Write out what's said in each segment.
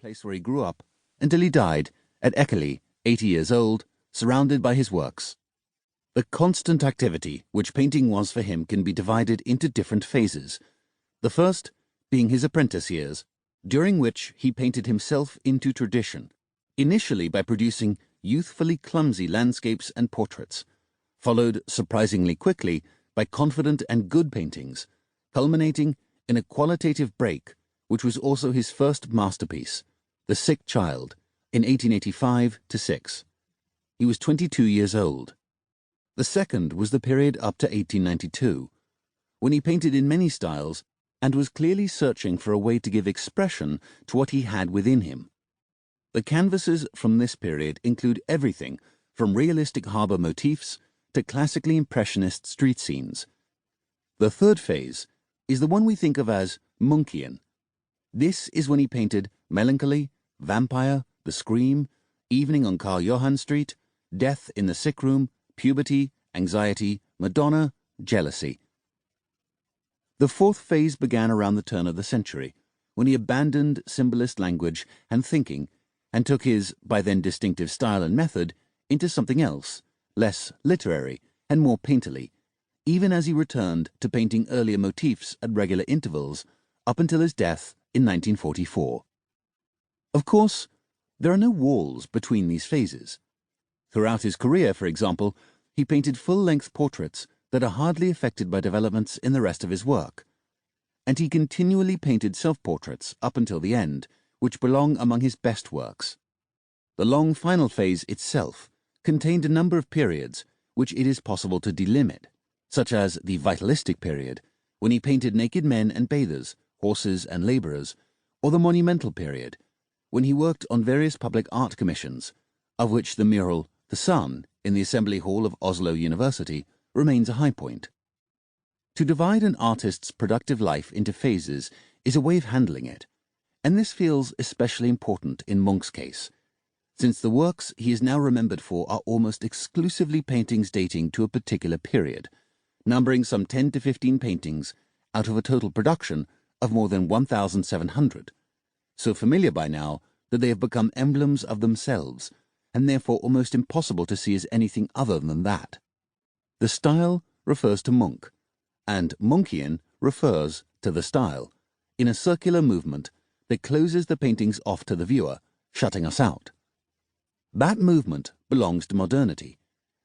place where he grew up, until he died at Eckerle, 80 years old, surrounded by his works. The constant activity which painting was for him can be divided into different phases, the first being his apprentice years, during which he painted himself into tradition, initially by producing youthfully clumsy landscapes and portraits, followed surprisingly quickly by confident and good paintings, culminating in a qualitative break which was also his first masterpiece, The Sick Child, in 1885-6. He was 22 years old. The second was the period up to 1892, when he painted in many styles and was clearly searching for a way to give expression to what he had within him. The canvases from this period include everything from realistic harbour motifs to classically impressionist street scenes. The third phase is the one we think of as Munchian. This is when he painted Melancholy, Vampire, The Scream, Evening on Karl Johan Street, Death in the Sick Room, Puberty, Anxiety, Madonna, Jealousy. The fourth phase began around the turn of the century, when he abandoned symbolist language and thinking and took his, by then distinctive style and method, into something else, less literary and more painterly, even as he returned to painting earlier motifs at regular intervals up until his death in 1944. Of course, there are no walls between these phases. Throughout his career, for example, he painted full-length portraits that are hardly affected by developments in the rest of his work, and he continually painted self-portraits up until the end, which belong among his best works. The long final phase itself contained a number of periods which it is possible to delimit, such as the vitalistic period, when he painted naked men and bathers, horses and labourers, or the monumental period, when he worked on various public art commissions, of which the mural The Sun in the Assembly Hall of Oslo University remains a high point. To divide an artist's productive life into phases is a way of handling it, and this feels especially important in Munch's case, since the works he is now remembered for are almost exclusively paintings dating to a particular period, numbering some 10 to 15 paintings out of a total production of more than 1,700, so familiar by now that they have become emblems of themselves, and therefore almost impossible to see as anything other than that. The style refers to Munch, and Munchian refers to the style, in a circular movement that closes the paintings off to the viewer, shutting us out. That movement belongs to modernity,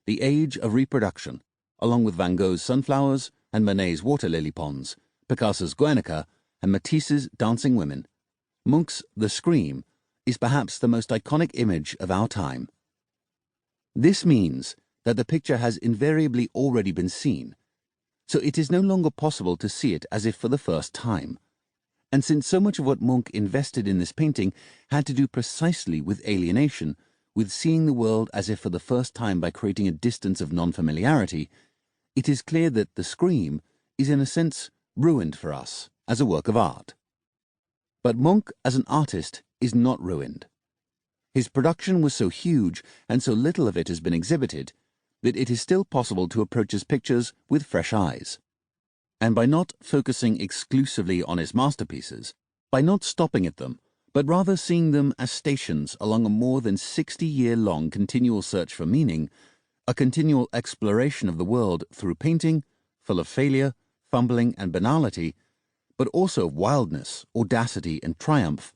the age of reproduction, along with Van Gogh's sunflowers and Manet's water lily ponds, Picasso's Guernica and Matisse's dancing women. Munch's The Scream is perhaps the most iconic image of our time. This means that the picture has invariably already been seen, so it is no longer possible to see it as if for the first time. And since so much of what Munch invested in this painting had to do precisely with alienation, with seeing the world as if for the first time by creating a distance of non-familiarity, it is clear that The Scream is in a sense ruined for us as a work of art. But Munch as an artist is not ruined. His production was so huge and so little of it has been exhibited that it is still possible to approach his pictures with fresh eyes. And by not focusing exclusively on his masterpieces, by not stopping at them, but rather seeing them as stations along a more than 60-year-long continual search for meaning, a continual exploration of the world through painting, full of failure, fumbling and banality, but also of wildness, audacity and triumph,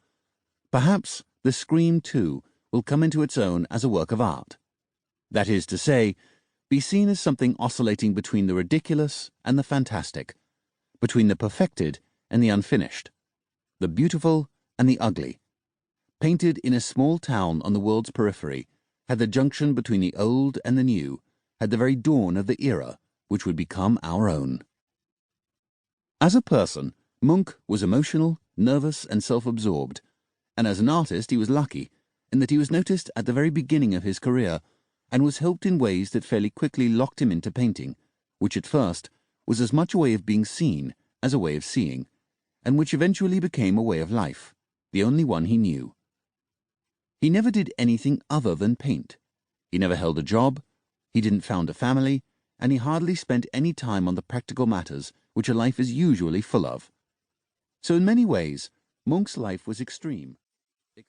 perhaps The Scream, too, will come into its own as a work of art. That is to say, be seen as something oscillating between the ridiculous and the fantastic, between the perfected and the unfinished, the beautiful and the ugly, painted in a small town on the world's periphery, at the junction between the old and the new, at the very dawn of the era which would become our own. As a person, Munch was emotional, nervous and self-absorbed, and as an artist he was lucky in that he was noticed at the very beginning of his career and was helped in ways that fairly quickly locked him into painting, which at first was as much a way of being seen as a way of seeing, and which eventually became a way of life, the only one he knew. He never did anything other than paint. He never held a job, he didn't found a family, and he hardly spent any time on the practical matters which a life is usually full of. So in many ways, Munch's life was extreme.